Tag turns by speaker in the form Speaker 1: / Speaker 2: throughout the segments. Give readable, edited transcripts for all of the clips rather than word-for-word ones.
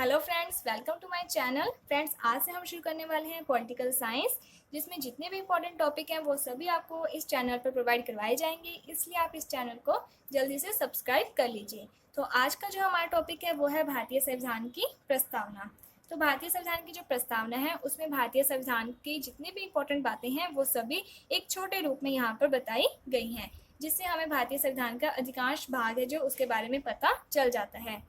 Speaker 1: Hello friends, welcome to my channel. Friends, आज से हम शुरू करने वाले हैं पॉलिटिकल साइंस, जिसमें जितने भी इंपॉर्टेंट टॉपिक हैं वो सभी आपको इस चैनल पर प्रोवाइड करवाए जाएंगे। इसलिए आप इस चैनल को जल्दी से सब्सक्राइब कर लीजिए। तो आज का जो हमारा टॉपिक है वो है भारतीय संविधान की प्रस्तावना। तो भारतीय संविधान की जो प्रस्तावना है उसमें भारतीय संविधान की जितनी भी इंपॉर्टेंट बातें हैं वो सभी एक छोटे रूप में यहाँ पर बताई गई हैं, जिससे हमें भारतीय संविधान का अधिकांश भाग है जो उसके बारे में पता चल जाता है।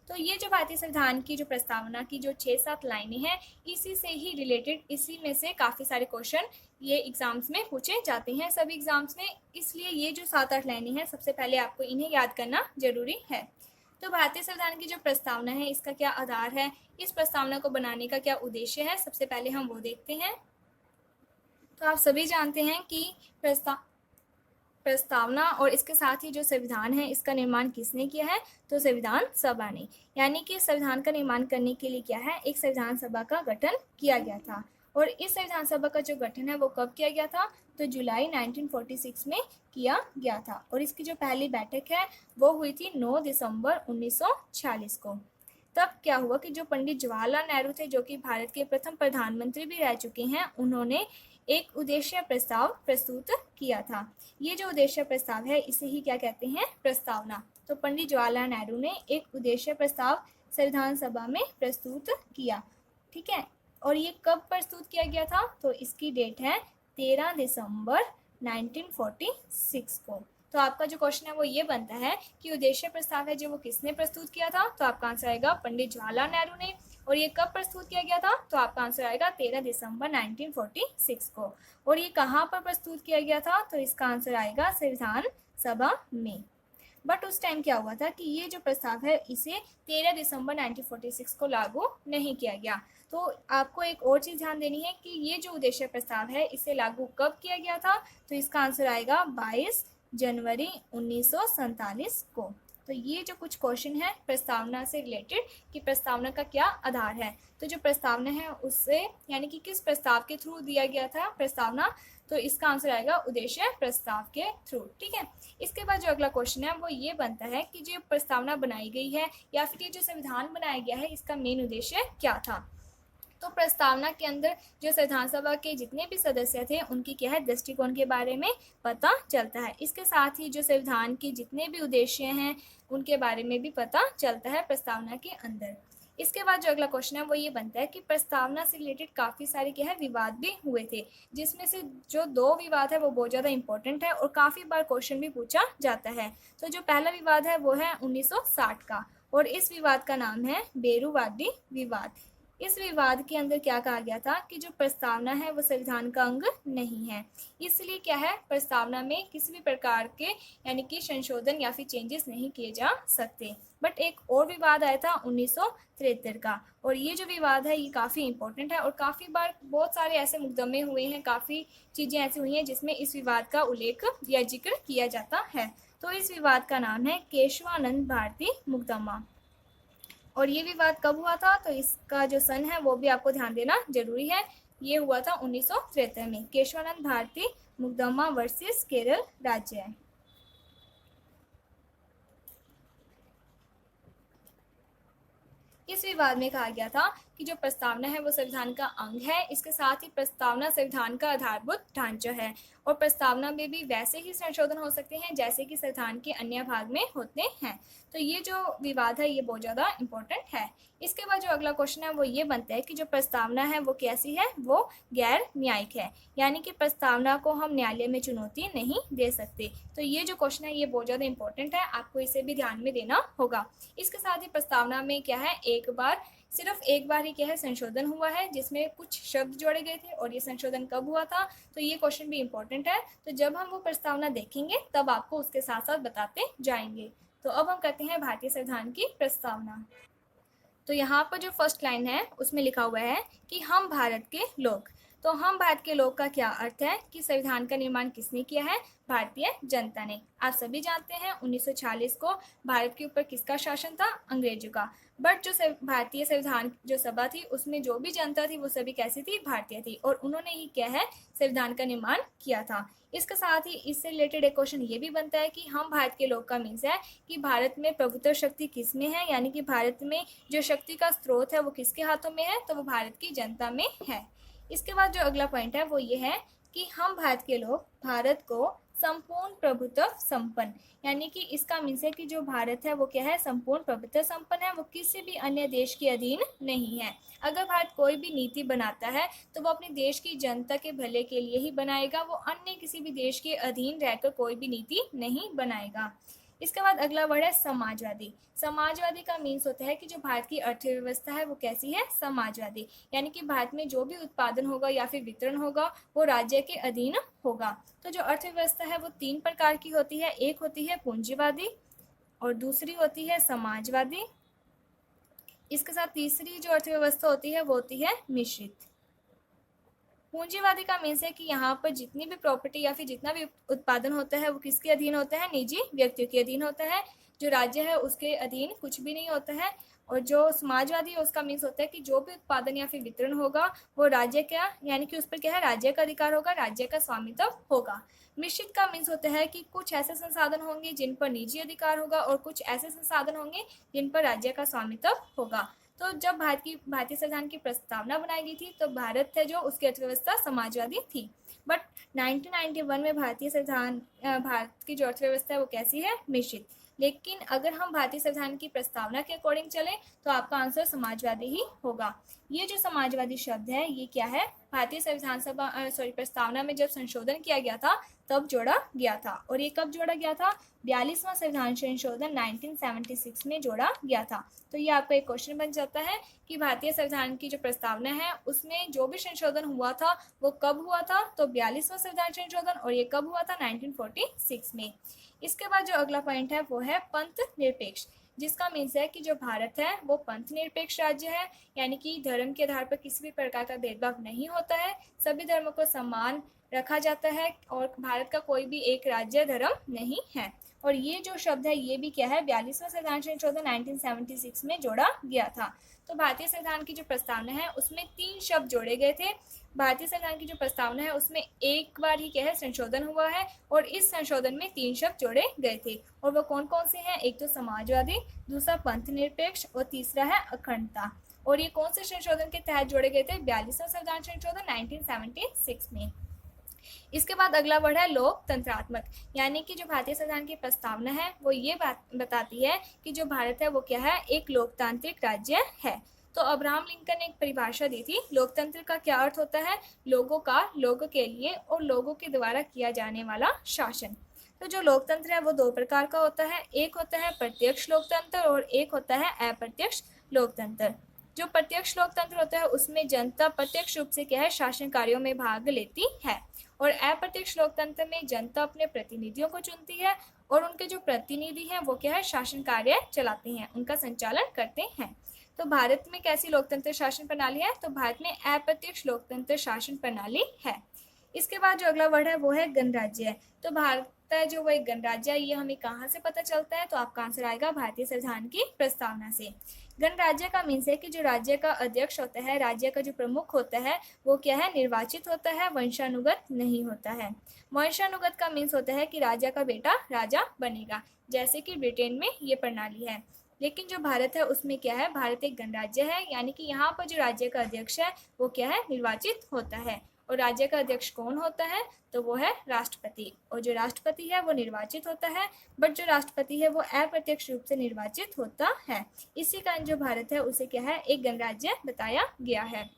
Speaker 1: तो ये जो भारतीय संविधान की जो प्रस्तावना की जो 6-7 लाइनें हैं, इसी से ही रिलेटेड, इसी में से काफ़ी सारे क्वेश्चन ये एग्जाम्स में पूछे जाते हैं सभी एग्जाम्स में। इसलिए ये जो 7-8 लाइनें हैं, सबसे पहले आपको इन्हें याद करना जरूरी है। तो भारतीय संविधान की जो प्रस्तावना है इसका क्या आधार है, इस प्रस्तावना को बनाने का क्या उद्देश्य है, सबसे पहले हम वो देखते हैं। तो आप सभी जानते हैं कि प्रस्तावना और इसके साथ ही जो संविधान है इसका निर्माण किसने किया है, तो संविधान सभा ने। यानी कि संविधान का निर्माण करने के लिए क्या है, एक संविधान सभा का गठन किया गया था। और इस संविधान सभा का जो गठन है वो कब किया गया था, तो जुलाई 1946 में किया गया था। और इसकी जो पहली बैठक है वो हुई थी 9 दिसंबर 1946 को। तब क्या हुआ कि जो पंडित जवाहरलाल नेहरू थे, जो कि भारत के प्रथम प्रधानमंत्री भी रह चुके हैं, उन्होंने एक उद्देश्य प्रस्ताव प्रस्तुत किया था। ये जो उद्देश्य प्रस्ताव है इसे ही क्या कहते हैं, प्रस्तावना। तो पंडित जवाहरलाल नेहरू ने एक उद्देश्य प्रस्ताव संविधान सभा में प्रस्तुत किया, ठीक है। और ये कब प्रस्तुत किया गया था, तो इसकी डेट है 13 दिसंबर 1946 को। तो आपका जो क्वेश्चन है वो ये बनता है कि उद्देश्य प्रस्ताव है जो वो किसने प्रस्तुत किया था, तो आपका आंसर आएगा पंडित जवाहरलाल नेहरू ने। और ये कब प्रस्तुत किया गया था, तो आपका आंसर आएगा 13 दिसंबर 1946 को। और ये कहाँ पर प्रस्तुत किया गया था, तो इसका आंसर आएगा संविधान सभा में। बट उस टाइम क्या हुआ था कि ये जो प्रस्ताव है इसे 13 दिसंबर 1946 को लागू नहीं किया गया। तो आपको एक और चीज़ ध्यान देनी है कि ये जो उद्देश्य प्रस्ताव है इसे लागू कब किया गया था, तो इसका आंसर आएगा 22 जनवरी 1947 को। तो ये जो कुछ क्वेश्चन है प्रस्तावना से रिलेटेड कि प्रस्तावना का क्या आधार है, तो जो प्रस्तावना है उससे यानी कि किस प्रस्ताव के थ्रू दिया गया था प्रस्तावना, तो इसका आंसर आएगा उद्देश्य प्रस्ताव के थ्रू, ठीक है। इसके बाद जो अगला क्वेश्चन है वो ये बनता है कि जो प्रस्तावना बनाई गई है या फिर ये जो संविधान बनाया गया है इसका मेन उद्देश्य क्या था। तो प्रस्तावना के अंदर जो संविधान सभा के जितने भी सदस्य थे उनकी क्या है, दृष्टिकोण के बारे में पता चलता है। इसके साथ ही जो संविधान के जितने भी उद्देश्य हैं उनके बारे में भी पता चलता है प्रस्तावना के अंदर। इसके बाद जो अगला क्वेश्चन है वो ये बनता है कि प्रस्तावना से रिलेटेड काफ़ी सारे क्या है विवाद भी हुए थे, जिसमें से जो 2 विवाद है वो बहुत ज़्यादा इंपॉर्टेंट है और काफ़ी बार क्वेश्चन भी पूछा जाता है। तो जो पहला विवाद है वो है 1960 का, और इस विवाद का नाम है बेरूवाडी विवाद। इस विवाद के अंदर क्या कहा गया था कि जो प्रस्तावना है वो संविधान का अंग नहीं है, इसलिए क्या है प्रस्तावना में किसी भी प्रकार के यानी कि संशोधन या फिर चेंजेस नहीं किए जा सकते। बट एक और विवाद आया था 1973 का, और ये जो विवाद है ये काफ़ी इंपॉर्टेंट है और काफ़ी बार बहुत सारे ऐसे मुकदमे हुए हैं, काफ़ी चीज़ें ऐसी हुई हैं जिसमें इस विवाद का उल्लेख या जिक्र किया जाता है। तो इस विवाद का नाम है केशवानंद भारती मुकदमा। और ये विवाद कब हुआ था, तो इसका जो सन है वो भी आपको ध्यान देना जरूरी है। ये हुआ था 1973 में, केशवानंद भारती मुकदमा वर्सेस केरल राज्य। इस विवाद में कहा गया था कि जो प्रस्तावना है वो संविधान का अंग है, इसके साथ ही प्रस्तावना संविधान का आधारभूत ढांचा है और प्रस्तावना में भी वैसे ही संशोधन हो सकते हैं जैसे कि संविधान के अन्य भाग में होते हैं। तो ये जो विवाद है ये बहुत ज़्यादा इंपॉर्टेंट है। इसके बाद जो अगला क्वेश्चन है वो ये बनता है कि जो प्रस्तावना है वो कैसी है, वो गैर न्यायिक है, यानी कि प्रस्तावना को हम न्यायालय में चुनौती नहीं दे सकते। तो ये जो क्वेश्चन है ये बहुत ज़्यादा इंपॉर्टेंट है, आपको इसे भी ध्यान में देना होगा। इसके साथ ही प्रस्तावना में क्या है, सिर्फ एक बार ही क्या है संशोधन हुआ है जिसमें कुछ शब्द जोड़े गए थे, और ये संशोधन कब हुआ था, तो ये क्वेश्चन भी इंपॉर्टेंट है। तो जब हम वो प्रस्तावना देखेंगे तब आपको उसके साथ साथ बताते जाएंगे। तो अब हम करते हैं भारतीय संविधान की प्रस्तावना। तो यहाँ पर जो फर्स्ट लाइन है उसमें लिखा हुआ है कि हम भारत के लोग। तो हम भारत के लोग का क्या अर्थ है कि संविधान का निर्माण किसने किया है? भारतीय जनता ने। आप सभी जानते हैं 1946 को भारत के ऊपर किसका शासन था? अंग्रेजों का। बट जो भारतीय संविधान जो सभा थी उसमें जो भी जनता थी वो सभी कैसी थी? भारतीय थी, और उन्होंने ही क्या है संविधान का निर्माण किया था। इसके साथ ही इससे रिलेटेड एक क्वेश्चन ये भी बनता है कि हम भारत के लोग का मीन्स है कि भारत में प्रभुत्व शक्ति किसमें है, यानी कि भारत में जो शक्ति का स्रोत है वो किसके हाथों में है? तो वो भारत की जनता में है। इसके बाद जो अगला पॉइंट है वो ये है कि हम भारत के लोग भारत को संपूर्ण प्रभुत्व संपन्न, यानी कि इसका मीन्स है कि जो भारत है वो क्या है? संपूर्ण प्रभुत्व संपन्न है, वो किसी भी अन्य देश के अधीन नहीं है। अगर भारत कोई भी नीति बनाता है तो वो अपने देश की जनता के भले के लिए ही बनाएगा, वो अन्य किसी भी देश के अधीन रहकर कोई भी नीति नहीं बनाएगा। इसके बाद अगला वर्ड है समाजवादी। समाजवादी का मीन्स होता है कि जो भारत की अर्थव्यवस्था है वो कैसी है? समाजवादी, यानी कि भारत में जो भी उत्पादन होगा या फिर वितरण होगा वो राज्य के अधीन होगा। तो जो अर्थव्यवस्था है वो 3 प्रकार की होती है। एक होती है पूंजीवादी और दूसरी होती है समाजवादी। इसके साथ तीसरी जो अर्थव्यवस्था होती है वो होती है मिश्रित। पूंजीवादी का मीन्स है कि यहाँ पर जितनी भी प्रॉपर्टी या फिर जितना भी उत्पादन होता है वो किसके अधीन होता है? निजी व्यक्तियों के अधीन होता है। जो राज्य है उसके अधीन कुछ भी नहीं होता है। और जो समाजवादी है उसका मीन्स होता है कि जो भी उत्पादन या फिर वितरण होगा वो राज्य का, यानी कि उस पर क्या है? राज्य का अधिकार होगा, राज्य का स्वामित्व होगा। मिश्रित का मीन्स होता है कि कुछ ऐसे संसाधन होंगे जिन पर निजी अधिकार होगा और कुछ ऐसे संसाधन होंगे जिन पर राज्य का स्वामित्व होगा। तो जब भारतीय संविधान की प्रस्तावना बनाई गई थी तो भारत है जो उसकी अर्थव्यवस्था समाजवादी थी। बट 1991 में भारत की जो अर्थव्यवस्था है वो कैसी है? मिश्रित। लेकिन अगर हम भारतीय संविधान की प्रस्तावना के अकॉर्डिंग चले तो आपका आंसर समाजवादी ही होगा। ये जो समाजवादी शब्द है ये क्या है? भारतीय संविधान प्रस्तावना में जब संशोधन किया गया था तब जोड़ा गया था। और ये कब जोड़ा गया था? 42वां संविधान संशोधन 1976 में जोड़ा गया था। तो ये आपका एक क्वेश्चन बन जाता है कि भारतीय संविधान की जो प्रस्तावना है उसमें जो भी संशोधन हुआ था वो कब हुआ था? तो 42वां संविधान संशोधन, और ये कब हुआ था? 1946 में। इसके बाद जो अगला पॉइंट है वो है पंथ निरपेक्ष, जिसका मीन्स है कि जो भारत है वो पंथ निरपेक्ष राज्य है, यानी कि धर्म के आधार पर किसी भी प्रकार का भेदभाव नहीं होता है, सभी धर्मों को समान रखा जाता है और भारत का कोई भी एक राज्य धर्म नहीं है। और ये जो शब्द है ये भी क्या है? 42वां संविधान संशोधन 1976 में जोड़ा गया था। तो भारतीय संविधान की जो प्रस्तावना है उसमें 3 शब्द जोड़े गए थे। भारतीय संविधान की जो प्रस्तावना है उसमें एक बार ही क्या है? संशोधन हुआ है, और इस संशोधन में 3 शब्द जोड़े गए थे। और वो कौन कौन से हैं? एक तो समाजवादी, दूसरा पंथ निरपेक्ष और तीसरा है अखंडता। और ये कौन से संशोधन के तहत जोड़े गए थे? 42वां संविधान संशोधन 1976 में। इसके बाद अगला वर्ड है लोकतंत्रात्मक, यानी कि जो भारतीय संविधान की प्रस्तावना है वो ये बात बताती है कि जो भारत है वो क्या है? एक लोकतांत्रिक राज्य है। तो अब्राहम लिंकन ने एक परिभाषा दी थी। लोकतंत्र का क्या अर्थ होता है? लोगों का, लोगों के लिए और लोगों के द्वारा किया जाने वाला शासन। तो जो लोकतंत्र है वो 2 प्रकार का होता है। एक होता है प्रत्यक्ष लोकतंत्र और एक होता है अप्रत्यक्ष लोकतंत्र। जो प्रत्यक्ष लोकतंत्र होता है उसमें जनता प्रत्यक्ष रूप से क्या है? शासन कार्यों में भाग लेती है। और अप्रत्यक्ष लोकतंत्र में जनता अपने प्रतिनिधियों को चुनती है और उनके जो प्रतिनिधि हैं वो क्या है? शासन कार्य चलाते हैं, उनका संचालन करते हैं। तो भारत में कैसी लोकतंत्र शासन प्रणाली है? तो भारत में अप्रत्यक्ष लोकतंत्र शासन प्रणाली है। इसके बाद जो अगला वर्ड है वो है गणराज्य है। तो भारत है जो वो एक गणराज्य है, ये हमें कहाँ से पता चलता है? तो आपका आंसर आएगा भारतीय संविधान की प्रस्तावना से। गणराज्य का मीन्स है कि जो राज्य का अध्यक्ष होता है, राज्य का जो प्रमुख होता है वो क्या है? निर्वाचित होता है, वंशानुगत नहीं होता है। वंशानुगत का मीन्स होता है कि राजा का बेटा राजा बनेगा, जैसे कि ब्रिटेन में ये प्रणाली है। लेकिन जो भारत है उसमें क्या है? भारत एक गणराज्य है, यानी कि यहाँ पर जो राज्य का अध्यक्ष है वो क्या है? निर्वाचित होता है। और राज्य का अध्यक्ष कौन होता है? तो वो है राष्ट्रपति। और जो राष्ट्रपति है वो निर्वाचित होता है, बट जो राष्ट्रपति है वो अप्रत्यक्ष रूप से निर्वाचित होता है। इसी कारण जो भारत है उसे क्या है? एक गणराज्य बताया गया है।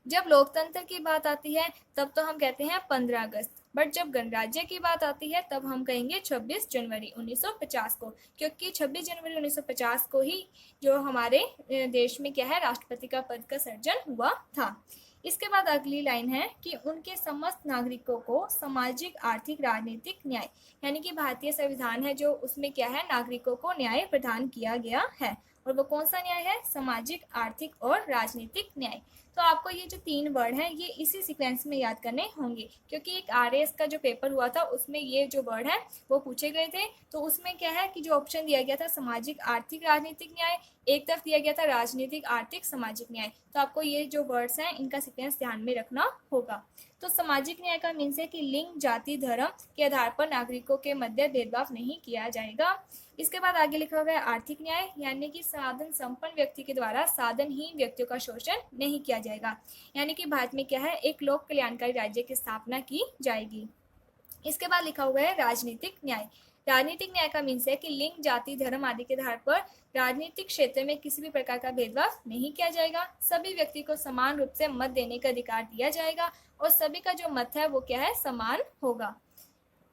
Speaker 1: जब लोकतंत्र की बात आती है तब तो हम कहते हैं 15 अगस्त, बट जब गणराज्य की बात आती है तब हम कहेंगे 26 जनवरी 1950 को, क्योंकि 26 जनवरी 1950 को ही जो हमारे देश में क्या है? राष्ट्रपति का पद का सृजन हुआ था। इसके बाद अगली लाइन है कि उनके समस्त नागरिकों को सामाजिक, आर्थिक, राजनीतिक न्याय, यानी कि भारतीय संविधान है जो उसमें क्या है? नागरिकों को न्याय प्रदान किया गया है। और वो कौन सा न्याय है? सामाजिक, आर्थिक और राजनीतिक न्याय। तो आपको ये जो 3 वर्ड हैं ये इसी सीक्वेंस में याद करने होंगे, क्योंकि एक आरएएस का जो पेपर हुआ था उसमें ये जो वर्ड है वो पूछे गए थे। तो उसमें क्या है कि जो ऑप्शन दिया गया था सामाजिक, आर्थिक, राजनीतिक न्याय, एक तरफ दिया गया था राजनीतिक, आर्थिक, सामाजिक न्याय। तो आपको ये जो वर्ड्स हैं इनका सीक्वेंस ध्यान में रखना होगा। तो सामाजिक न्याय का मीन्स है कि लिंग, जाति, धर्म के आधार पर नागरिकों के मध्य भेदभाव नहीं किया जाएगा। इसके बाद आगे लिखा हुआ है आर्थिक न्याय, यानी कि साधन संपन्न व्यक्ति के द्वारा साधनहीन व्यक्तियों का शोषण नहीं किया जाएगा। यानी कि भारत में क्या है, एक लोक कल्याणकारी राज्य की स्थापना की जाएगी। इसके बाद लिखा हुआ है राजनीतिक न्याय। राजनीतिक न्याय का मीन्स है कि लिंग, जाति, धर्म आदि के आधार पर राजनीतिक क्षेत्र में किसी भी प्रकार का भेदभाव नहीं किया जाएगा। सभी व्यक्ति को समान रूप से मत देने का अधिकार दिया जाएगा और सभी का जो मत है वो क्या है, समान होगा।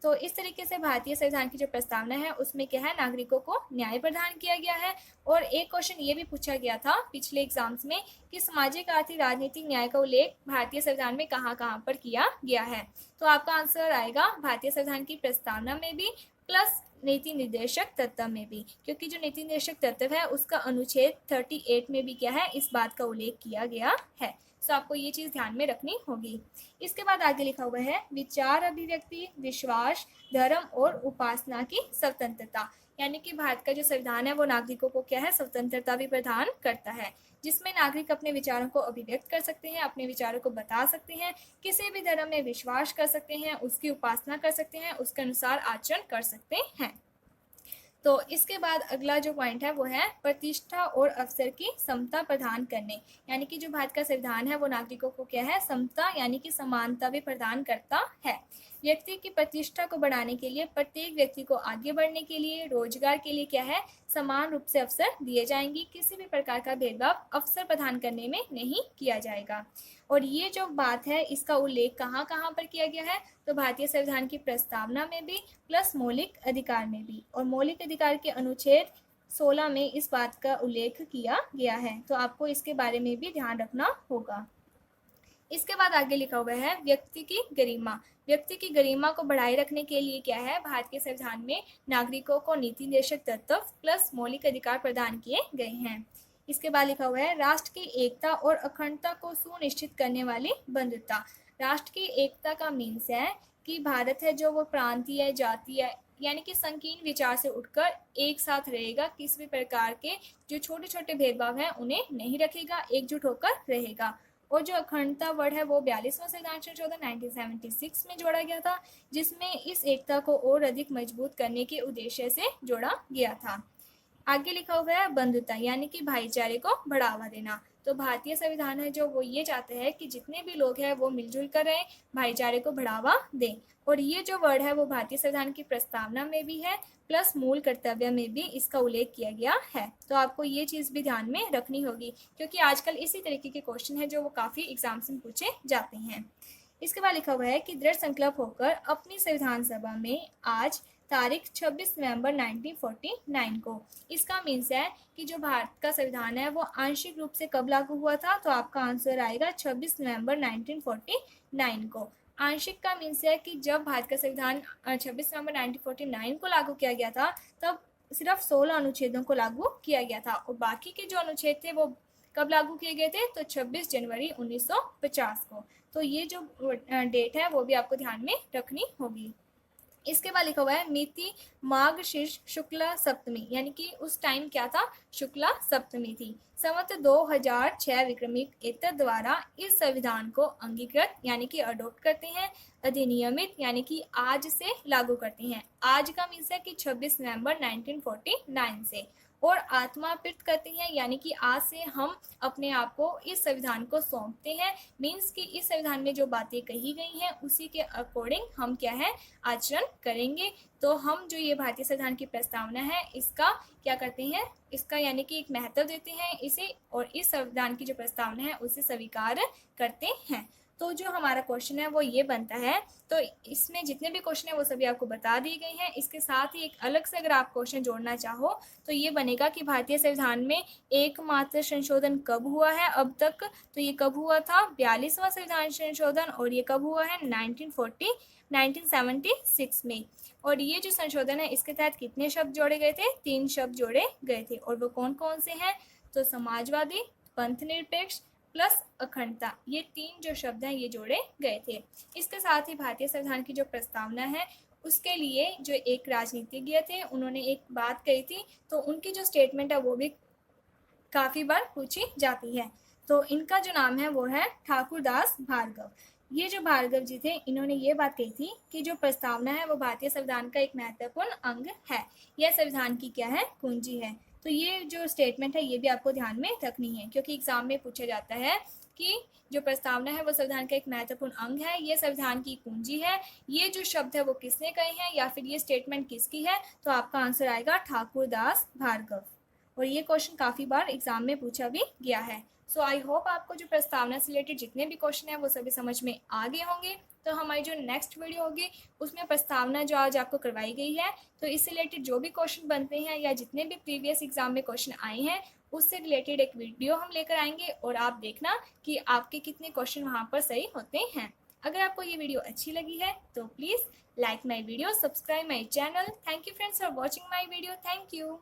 Speaker 1: तो इस तरीके से भारतीय संविधान की जो प्रस्तावना है उसमें क्या है, नागरिकों को न्याय प्रदान किया गया है। और एक क्वेश्चन ये भी पूछा गया था पिछले एग्जाम्स में कि सामाजिक, आर्थिक, राजनीतिक न्याय का उल्लेख भारतीय संविधान में कहाँ कहाँ पर किया गया है। तो आपका आंसर आएगा भारतीय संविधान की प्रस्तावना में भी प्लस नीति निर्देशक तत्व में भी, क्योंकि जो नीति निर्देशक तत्व है उसका अनुच्छेद 38 में भी क्या है, इस बात का उल्लेख किया गया है। तो आपको ये चीज ध्यान में रखनी होगी। इसके बाद आगे लिखा हुआ है विचार, अभिव्यक्ति, विश्वास, धर्म और उपासना की स्वतंत्रता। यानी कि भारत का जो संविधान है वो नागरिकों को क्या है, स्वतंत्रता भी प्रदान करता है, जिसमें नागरिक अपने विचारों को अभिव्यक्त कर सकते हैं, अपने विचारों को बता सकते हैं, किसी भी धर्म में विश्वास कर सकते हैं, उसकी उपासना कर सकते हैं, उसके अनुसार आचरण कर सकते हैं। तो इसके बाद अगला जो पॉइंट है वो है प्रतिष्ठा और अवसर की समता प्रदान करने। यानी कि जो भारत का संविधान है वो नागरिकों को क्या है, समता यानी कि समानता भी प्रदान करता है। व्यक्ति की प्रतिष्ठा को बढ़ाने के लिए, प्रत्येक व्यक्ति को आगे बढ़ने के लिए, रोजगार के लिए क्या है, समान रूप से अवसर दिए जाएंगे। किसी भी प्रकार का भेदभाव अवसर प्रदान करने में नहीं किया जाएगा। और ये जो बात है इसका उल्लेख कहाँ कहाँ पर किया गया है, तो भारतीय संविधान की प्रस्तावना में भी प्लस मौलिक अधिकार में भी। और मौलिक अधिकार के अनुच्छेद 16 में इस बात का उल्लेख किया गया है। तो आपको इसके बारे में भी ध्यान रखना होगा। इसके बाद आगे लिखा हुआ है व्यक्ति की गरिमा। व्यक्ति की गरिमा को बढ़ाए रखने के लिए क्या है, भारतीय संविधान में नागरिकों को नीति निर्देशक तत्व प्लस मौलिक अधिकार प्रदान किए गए हैं। इसके बाद लिखा हुआ है राष्ट्र की एकता और अखंडता को सुनिश्चित करने वाली बंधुता। राष्ट्र की एकता का मीन्स है कि भारत है जो वो प्रांतीय, जातीय यानी कि संकीर्ण विचार से उठकर एक साथ रहेगा, किसी भी प्रकार के जो छोटे छोटे भेदभाव हैं उन्हें नहीं रखेगा, एकजुट होकर रहेगा। और जो अखंडता वर्ड है वो 42वां संविधान संशोधन 1976 में जोड़ा गया था, जिसमें इस एकता को और अधिक मजबूत करने के उद्देश्य से जोड़ा गया था। आगे लिखा हुआ है बंधुता यानी कि भाईचारे को बढ़ावा देना। तो भारतीय संविधान है जो वो ये चाहते हैं कि जितने भी लोग हैं वो मिलजुल कर रहें, भाईचारे को बढ़ावा दें। और ये जो वर्ड है वो भारतीय संविधान की प्रस्तावना में भी है प्लस मूल कर्तव्य में भी इसका उल्लेख किया गया है। तो आपको ये चीज़ भी ध्यान में रखनी होगी, क्योंकि आजकल इसी तरीके के क्वेश्चन है जो वो काफ़ी एग्जाम्स में पूछे जाते हैं। इसके बाद लिखा हुआ है कि दृढ़ संकल्प होकर अपनी संविधान सभा में आज तारीख 26 नवंबर 1949 को। इसका मीन्स है कि जो भारत का संविधान है वो आंशिक रूप से कब लागू हुआ था, तो आपका आंसर आएगा 26 नवंबर 1949 को। आंशिक का मीन्स है कि जब भारत का संविधान 26 नवंबर 1949 को लागू किया गया था तब सिर्फ 16 अनुच्छेदों को लागू किया गया था, और बाकी के जो अनुच्छेद थे वो कब लागू किए गए थे, तो 26 जनवरी 1950 को। तो ये जो डेट है वो भी आपको ध्यान में रखनी होगी। इसके बाद लिखा हुआ है नीति मार्गशीर्ष शुक्ला सप्तमी, यानी कि उस टाइम क्या था, शुक्ला सप्तमी थी। संवत 2006 विक्रमिक एतद द्वारा इस संविधान को अंगीकृत यानी कि अडॉप्ट करते हैं, अधिनियमित यानी कि आज से लागू करते हैं। आज का मीन्स है कि 26 नवंबर 1949 से, और आत्मार्पित करते हैं यानी कि आज से हम अपने आप को इस संविधान को सौंपते हैं। मीन्स कि इस संविधान में जो बातें कही गई हैं उसी के अकॉर्डिंग हम क्या है, आचरण करेंगे। तो हम जो ये भारतीय संविधान की प्रस्तावना है इसका क्या करते हैं, इसका यानी कि एक महत्व देते हैं इसे, और इस संविधान की जो प्रस्तावना है उसे स्वीकार करते हैं। तो जो हमारा क्वेश्चन है वो ये बनता है। तो इसमें जितने भी क्वेश्चन है वो सभी आपको बता दिए गए हैं। इसके साथ ही एक अलग से अगर आप क्वेश्चन जोड़ना चाहो तो ये बनेगा कि भारतीय संविधान में एकमात्र संशोधन कब हुआ है अब तक। तो ये कब हुआ था, 42वां संविधान संशोधन, और ये कब हुआ है 1976 में। और ये जो संशोधन है इसके तहत कितने शब्द जोड़े गए थे, 3 शब्द जोड़े गए थे। और वो कौन कौन से हैं, तो समाजवादी, पंथ निरपेक्ष प्लस अखंडता, ये 3 जो शब्द हैं ये जोड़े गए थे। इसके साथ ही भारतीय संविधान की जो प्रस्तावना है उसके लिए जो एक राजनीतिज्ञ थे उन्होंने एक बात कही थी, तो उनकी जो स्टेटमेंट है वो भी काफ़ी बार पूछी जाती है। तो इनका जो नाम है वो है ठाकुर दास भार्गव। ये जो भार्गव जी थे इन्होंने ये बात कही थी कि जो प्रस्तावना है वो भारतीय संविधान का एक महत्वपूर्ण अंग है, यह संविधान की क्या है, कुंजी है। तो ये जो स्टेटमेंट है ये भी आपको ध्यान में रखनी है, क्योंकि एग्जाम में पूछा जाता है कि जो प्रस्तावना है वो संविधान का एक महत्वपूर्ण अंग है, ये संविधान की कुंजी है, ये जो शब्द है वो किसने कहे हैं या फिर ये स्टेटमेंट किसकी है, तो आपका आंसर आएगा ठाकुर दास भार्गव। और ये क्वेश्चन काफ़ी बार एग्जाम में पूछा भी गया है। सो आई होप आपको जो प्रस्तावना से रिलेटेड जितने भी क्वेश्चन हैं वो सभी समझ में आ गए होंगे। तो हमारी जो नेक्स्ट वीडियो होगी उसमें प्रस्तावना जो आज आपको करवाई गई है, तो इससे रिलेटेड जो भी क्वेश्चन बनते हैं या जितने भी प्रीवियस एग्जाम में क्वेश्चन आए हैं उससे रिलेटेड एक वीडियो हम लेकर आएंगे, और आप देखना कि आपके कितने क्वेश्चन वहाँ पर सही होते हैं। अगर आपको ये वीडियो अच्छी लगी है तो please like my video, subscribe my channel. Thank you friends for watching my video. Thank you.